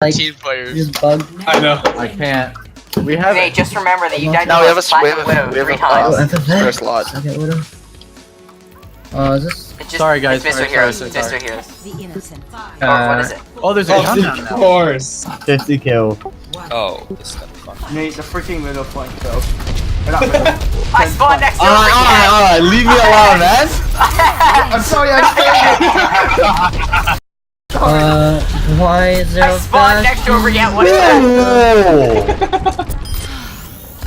like team players. just bug. I know. I can't. We have Hey, just remember that you died No, to we have a a Platinum Widow 3 times. FFA. First lot. Okay, Widow. Is this? It's just, Sorry, guys. It's Mr. Sorry, Heroes. sorry, It's sorry. Mr. Heroes. The innocent. Or what is it? Oh, there's a countdown Of now. course. 50 kill. Oh, this stuff is fun. Nate, the freaking middle flank though. Or not middle. I spawned next to him Alright, leave me alone, man. I'm sorry, I Why is there I a spawned next to a Brigitte. What is that?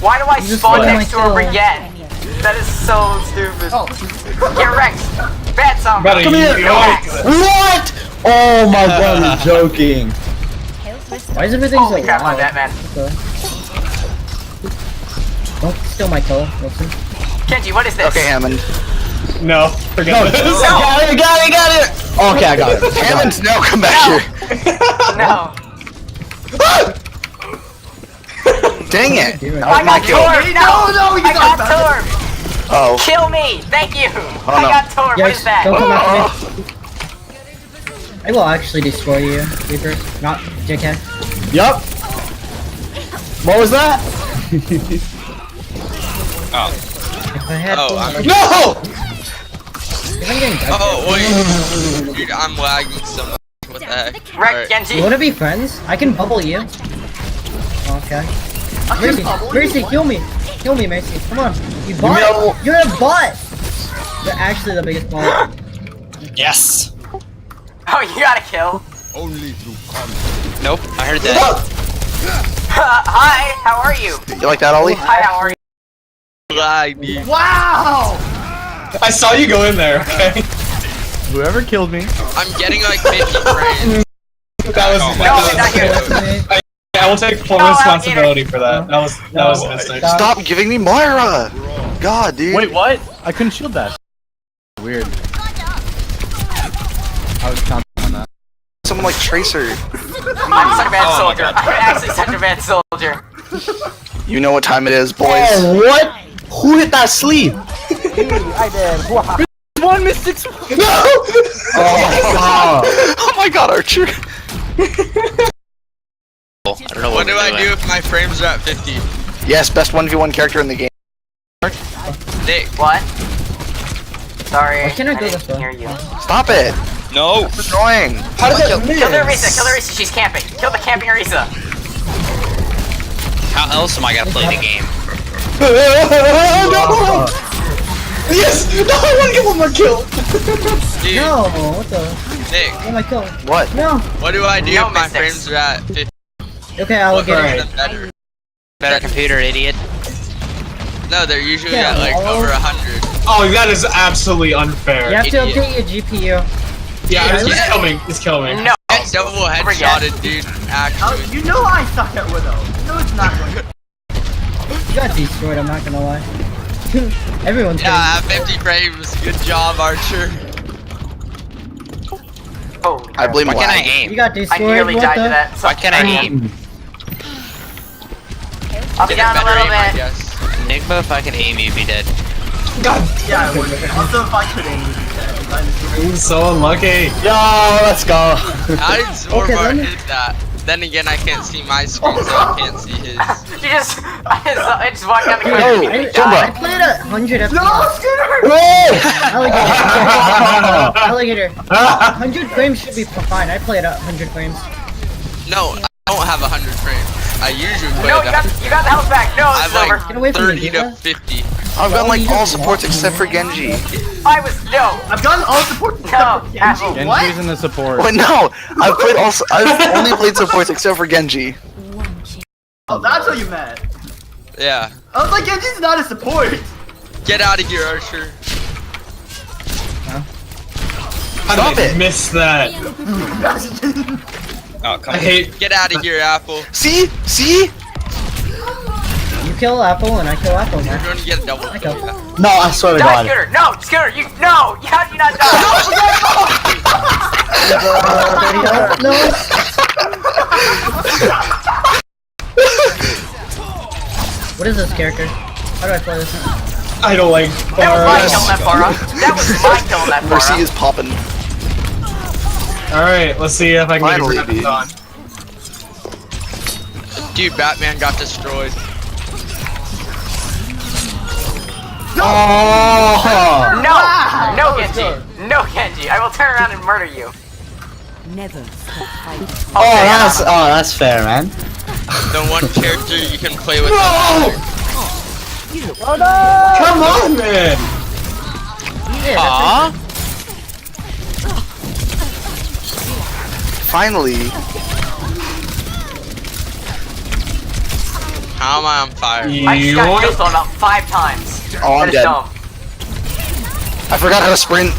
Why do I just spawn stole next to my a kill. Brigitte? That is so stupid. Oh. Get wrecked. Bad song. Better Come here. What? Oh my god, you're joking. Why is everything Holy so crap, my loud? Batman. Okay. Don't steal my kill, Wilson. Kenji, what is this? Okay, Hammond. No, forget this. Got it. Okay, I got it. Hammond, no, come back here. No. Dang it. I got Torb. No, you I got got Torb. Oh. Kill me. Thank you. Oh, I no. got Torb. What is Yes, that? don't come after me. I will actually destroy you, Reaper. Not JK. Yup. What was that? Oh. If I had Oh, I'm- No! if I'm getting dead, Oh, wait. Dude, I'm lagging so much. What the heck? Wreck Alright. you Genji. wanna be friends? I can bubble you. Okay. Mercy, Mercy, kill me. Kill me, Mercy. Come on. You me bot. a- You're a bot. You're actually the biggest bot. Yes. Oh, you got a kill. Nope, I heard that. Hi, how are you? You like that, Ollie? Hi, how are you? Lag, dude. Wow! I saw you go in there, okay? Whoever killed me. I'm getting like 50 frames. That was... Oh, No, that not here. was I will take full No, responsibility for that. That was a mistake. Stop giving me Moira! God, dude. Wait, what? I couldn't shield that. Weird. I was counting on that. Someone like Tracer. I'm such a bad Oh my soldier. God. I'm actually such a bad soldier. You know what time it is, boys. Oh, what? Who hit that sleeve? I did. Wow. One missed 6. No! Oh my god, Archer. I don't know what do I do if my frames are at 50? Yes, best 1v1 character in the game. Nick, What? Sorry, Why can't I go didn't this way? hear you. Stop it. no. It's annoying. How did that miss? Kill the Arisa, kill the Arisa, she's camping. Kill the camping Arisa. How else am I gonna play the game? No! Yes! No, I want to get one more kill! Dude, No, what the? Nick, Oh my kill. What? No. what do I do No if my mistakes. frames are at 50? Okay, I'll What get makes it. them better? Better computer, idiot. No, they're usually Yeah, at like well- over 100. Oh, that is absolutely unfair. You have to Idiot. update your GPU. Yeah, it's Yeah. killing me. It's killing me. No. Get double headshotted, dude. Actually. You know I suck at Widow. You know it's not going. You got destroyed, I'm not gonna lie. Everyone's Yeah, at 50 frames. Good job, Archer. Oh, I blame Why can't I lag. You aim? got I destroyed, nearly what died the? to that. Why can't I aim? I'll be Get down a better little aim, I bit. guess. Nigma, if I can aim, you'd be dead. God, Yeah, I would. Also, if I could aim, I'm so unlucky. Yo, let's go. How did Zorbar Okay, let me- hit that? Then again, I can't see my screen, so I can't see his. You just, I just walked down the Dude, corridor. I Jumbo. played at 100 FPS. No, Scooter! Alligator. Alligator. 100 frames should be fine. I played at 100 frames. No, I don't have 100 frames. I usually play No, at you got the health back. No, I it's have over. Get like away from me, 30 to Diva. 50. I've got like all supports except for Genji. I was, no. I've gotten all support. No, asshole. Genji's in the support. Wait, no. I've only played supports except for Genji. Oh, that's what you meant. Yeah. I was like, Genji's not a support. Get out of here, Archer. How Stop did I it. miss that? Oh, come I hate... Get out of here, Apple. See? See? You kill Apple and I kill Apple, You're man. going to get a double I kill. kill. No, I swear to Die, God. Scooter. No, Scooter, you, no. How did you not die? No. What is this character? How do I play this? I don't like That was my bars. kill, that Farah. That was my kill, that Mercy Farah. is popping. Alright, let's see if I can Finally, get dude. it on. Dude, Batman got destroyed. Oh! No, Genji. No, Genji. I will turn around and murder you. Never stop fighting. That's fair, man. The one character you can play with. No! Come on, man! Aww. Finally. How am I on fire? I just got Yoink. killed about 5 times. Oh, I'm That is dead. dumb. I forgot how to sprint.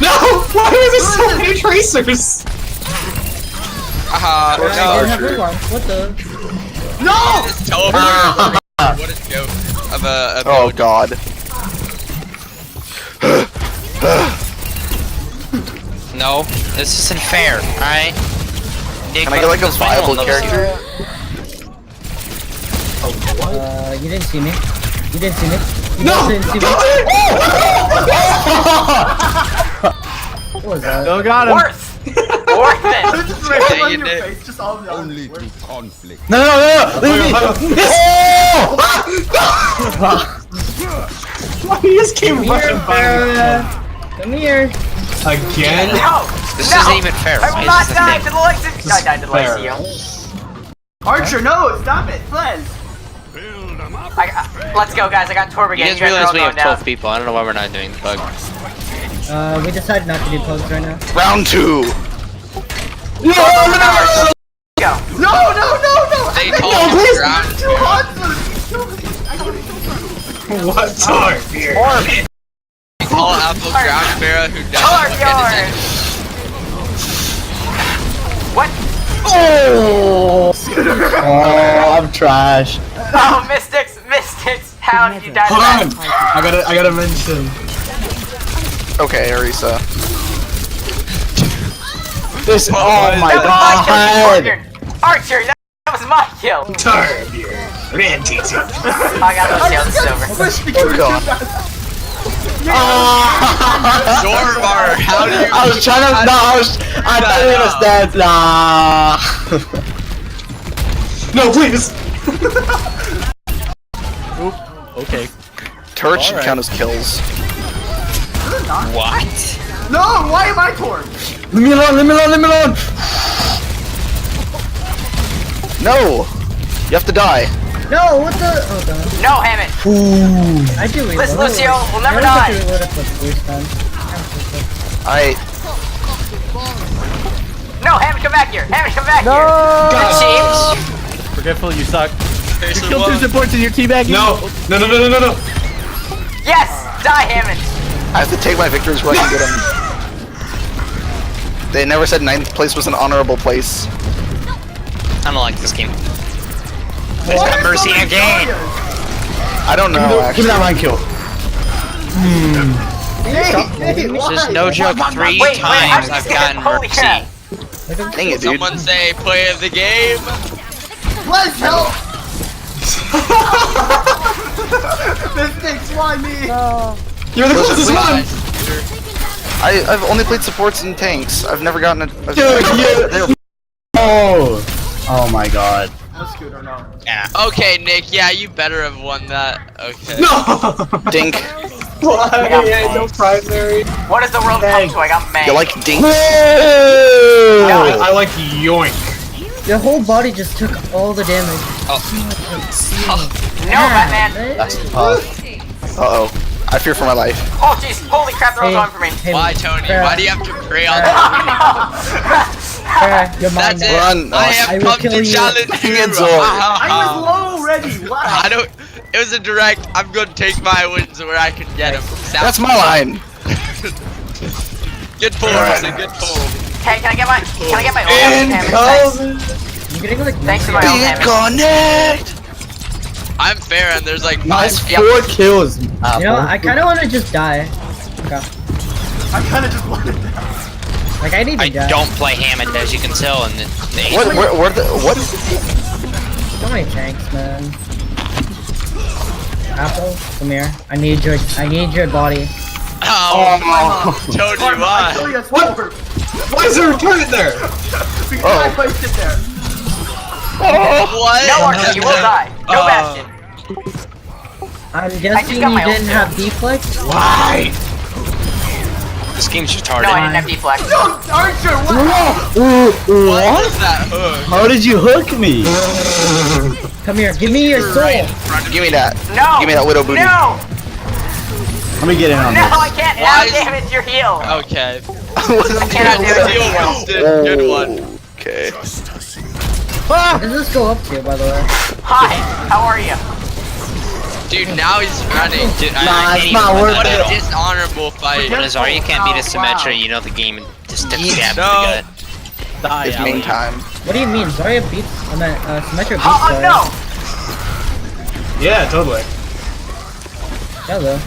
No! Why are there so many tracers? I didn't have No. rewind. What the? No! Just teleport. What a joke of a Oh god. No, this isn't fair, alright? Can I get like a viable character? You didn't see me. You didn't see me. You No! didn't see me. What was that? No, got him. Worse. Worse than. Just right Dang on it, your Nick. face, just all of the Only others. through conflict. No! Leave me! Why he just came rushing by Come here. me? Again? No. This no. isn't even fair. I Why will is not this a die thing? to the Lysium. I died to the Fair. Lysium. Archer, no, stop it, Flen. Let's go, guys. I got Torb You again. guys realize we have down. 12 people. I don't know why we're not doing the bug. We decided not to do pokes right now. Round 2. Go. No! They I call got him ground. too hot for this. I got so What time here? They call Apple ground sparrow who doesn't Torb get his yours. end. What? Oh, I'm trash. Oh, Mystics. How did you die to Hold that? on! I gotta mention. Okay, Arisa. This. Oh my That was my god. kill. Archer, that was my kill. Time here. Red teacher. I got the kill. This is over. squished between God. two guys. Zorbar, how do you? I was trying to. No, I thought it was that. Nah. No, please! Turret should count as kills. What? No, why am I torn? Leave me alone. No! You have to die. No, what the? Oh god. No, Hammond. I do reload. Listen, Lucio, we'll never I die. don't get to reload it for the first time. No, Hammond, come back here. Hammond, come back here. Good team. Forgetful, you suck. Seriously, Kill two what? supports in your teabag. No! No! Yes, die, Hammond. I have to take my victories where I can get them. They never said 9th place was an honorable place. I don't like this game. There's no mercy again. I don't know, Give me actually. that rank kill. Just no joke, 3 Wait, times I'm I've scared. gotten Holy crap. mercy. Dang it, dude. Someone say play of the game. Let's help! Mystics, why me? You're the closest one! I've only played supports and tanks. I've never gotten a... Oh my god. That's good or no? Yeah. Okay, Nick. Yeah, you better have won that. Okay. No! Dink. Why? Yeah, no primary. What does the world come to? I got mad. You like dinks? I like yoink. Your whole body just took all the damage. No, Batman. That's tough. Uh-oh. I fear for my life. Oh, jeez. Holy crap, they're all going for me. Hey, Why, Tony? Farrah, Why do you have to pray on me? Farrah, you're mine That's it. now. Run. I I have will come kill to you. challenge Dang you. it, Zor. I was low already, wow. I don't. It was a direct. I'm gonna take my wins where I can get them. That's my line. Good pull, Arisa. Good pull. Hey, can I get my ult? Hammond? Thanks. You're getting like Thanks for my ult, Hammond. Connect! I'm fair, and there's like 5 Nice people. 4 kills. You know, I kind of want to just die. Okay. I kinda just wanted that. Like I need to I die. don't play Hammond, as you can tell, and What? So many tanks, man. Apple, come here. I need your body. Oh, Tony, Torb, I why? kill you as What? Torb. Why is there a turret there? Because I placed it there. What? No, Archie, you will die. No Bastion. I'm just guessing got you my ult didn't too. have deflex? Why? This game's No, retarded. I didn't have deflect. Archer, what? What What? is that hook? How did you hook me? Come here, give me your soul. Right in front of Give me me. that. No. Give me that widow booty. No. Let me get in on No, this. I can't. Why Now is- damage your heal. Okay. I cannot do it. Deal, Winston. Good one. Okay. What does this go up to, by the way? Hi. How are you? Dude, now he's running. Dude, Nah, I can't it's even not run worth What that a at all. dishonorable fight. When Zarya can't beat a Oh, Symmetra, wow. you know the game just took a Yeet. stab to No. the gut. Die, It's main Ellie. time. What do you mean? Zarya beats, Symmetra beats Oh, Zarya. no. Yeah, totally. Hello.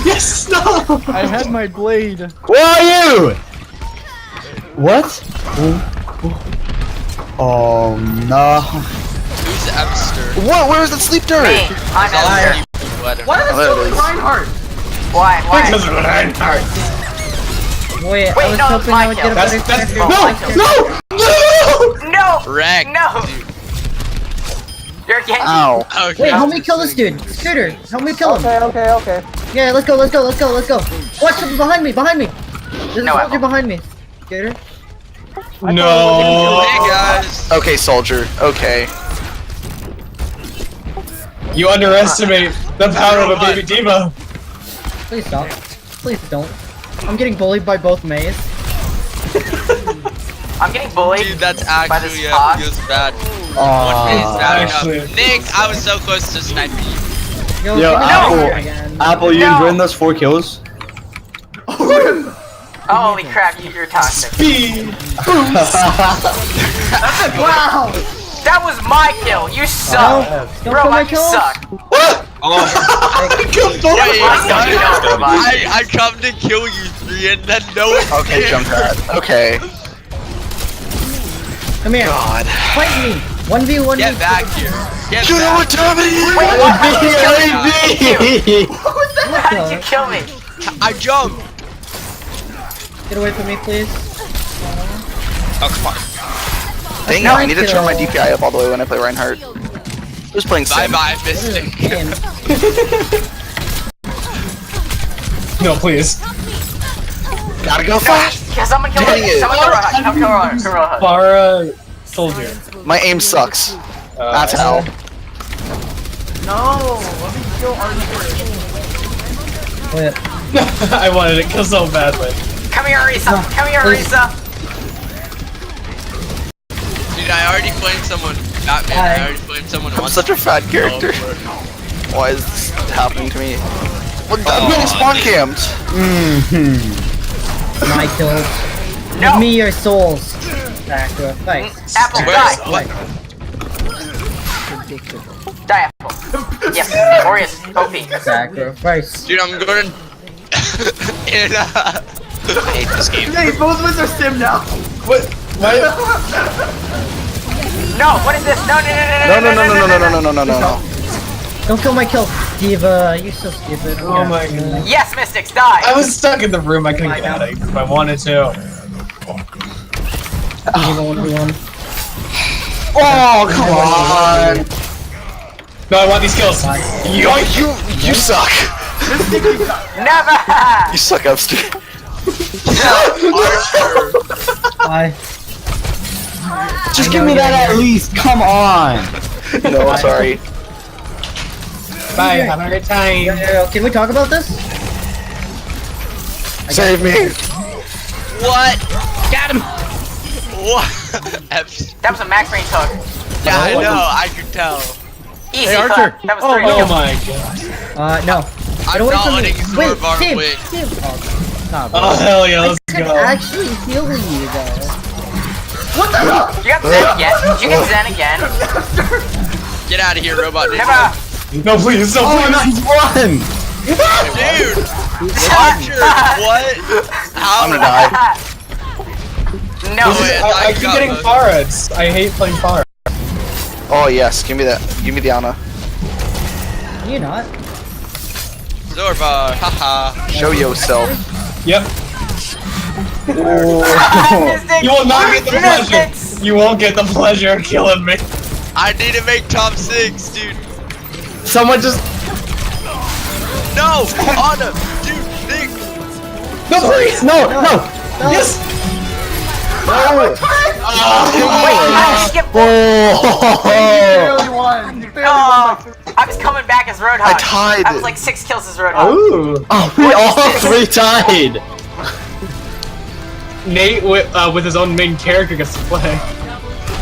Yes, no! I had my blade. Where are you? What? Oh no. Who's Epster? What? Where's the sleep turret? Me. I'm Esther. Whatever. Why Oh, is there it it is. Reinhardt? Why? Because of Reinhardt. Wait, I Wait, was no, hoping my I would kill. get a better That's character. no, no, no! No. Wreck. No. Dude. You're Genji. Ow. Okay. Wait, help me kill this dude. Scooter, help me kill him. Okay. Yeah, let's go. Watch him behind me. There's a No soldier ammo. behind me. Scooter. No. Hey guys. Okay, soldier. Okay. You underestimate the power of a baby diva. Please stop. Please don't. I'm getting bullied by both Mays. I'm getting bullied. Dude, that's by this actually cock. feels bad. Aw. One is bad actually. enough. Nick, I was so close to sniping you. Yo, Yo, give me Apple. that again. Apple, you No. enjoying those 4 kills? Oh, holy crap, you're toxic. Speed. Wow! That was my kill. You suck. Don't kill my Robot, you kills. suck. I come to kill you 3 and then no one Okay, did. Junkrat. Okay. Come here. God. Fight me. 1v1. Get back here. Get You know back. what time it is? Wait, what? How'd you kill me? What How did you the? kill me? I jumped. Get away from me, please. Oh, come on. Dang it, I need to turn my DPI up all the way when I play Reinhardt. Who's playing Bye Sim? bye, What is Mystic. this game? No, please. Gotta go fast. Because someone kill Dang me. it. Someone kill Rohan. Come kill Rohan. Kill Rohan. Bara soldier. My aim sucks. That's how. No, let me kill Archer. Wait. I wanted it kill so badly. Come here, Arisa. Come here, Arisa. Dude, I already flamed someone. Batman, Hi. I already flamed someone I'm once. such a fat character. Oh, Why is this happening to me? What, I'm getting spawn camped. My kills. No. Give me your souls. Sacrifice. Apple, Where's- die. what? Die, Apple. Yes, Orius, OP. Sacrifice. Dude, I'm going in I hate this game. Hey, both of us are sim now. What? Why? No, what is this? No. No. Don't kill my kill. Diva, you're so stupid. Oh my god. Yes, Mystics, die. I was stuck in the room. I couldn't get out of it if I wanted to. Diva 1v1. Oh, come on. No, I want these kills. You suck. Never. You suck upstairs. Bye. Just give me that at least. Come on. No, I'm sorry. Bye. Have a great time. Yo, can we talk about this? Save me. What? Got him. What? That was a max range hook. Yeah, I know. I could tell. Easy Hey, hook. Archer. That was Oh, 3 oh kills. my god. No. I'm Get away not from letting me. you Wait, absorb our Tim. wing. Tim. Oh, nah, bro. Oh hell yeah, I let's could go. actually heal you though. You got Zen again? Did you get Zen again? Get out of here, robot. Never. No, please, no, Oh, please. nice run. Dude! Archer! What? How? I'm gonna die. No. Wait, I keep got getting those. Pharah. I hate playing Pharah. Oh yes, give me that. Give me the Ana. You're not. Zorba, haha. Show yourself. Yep. You will not get the pleasure. You won't get the pleasure of killing me. I need to make top 6, dude. Someone just. No! Anna! Dude, Nick! No, please! No, no! Yes! Wait, I skipped. Oh! Barely won. You barely won. I was coming back as Roadhog. I tied. I was like 6 kills as Roadhog. Ooh. Oh, we all 3 tied! Nate with his own main character gets to play.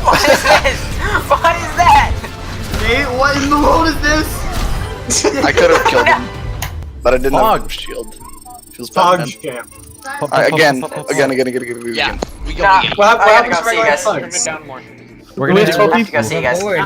What is this? What is that? Nate, what in the world is this? I could have killed him, but I didn't have Fog. a shield. Feels bad, man. Fog camp. Again. Yeah, we go. Nah, What I gotta happens go see you guys. if I We're gonna Wait, tell I have to people. go see you guys. Bored.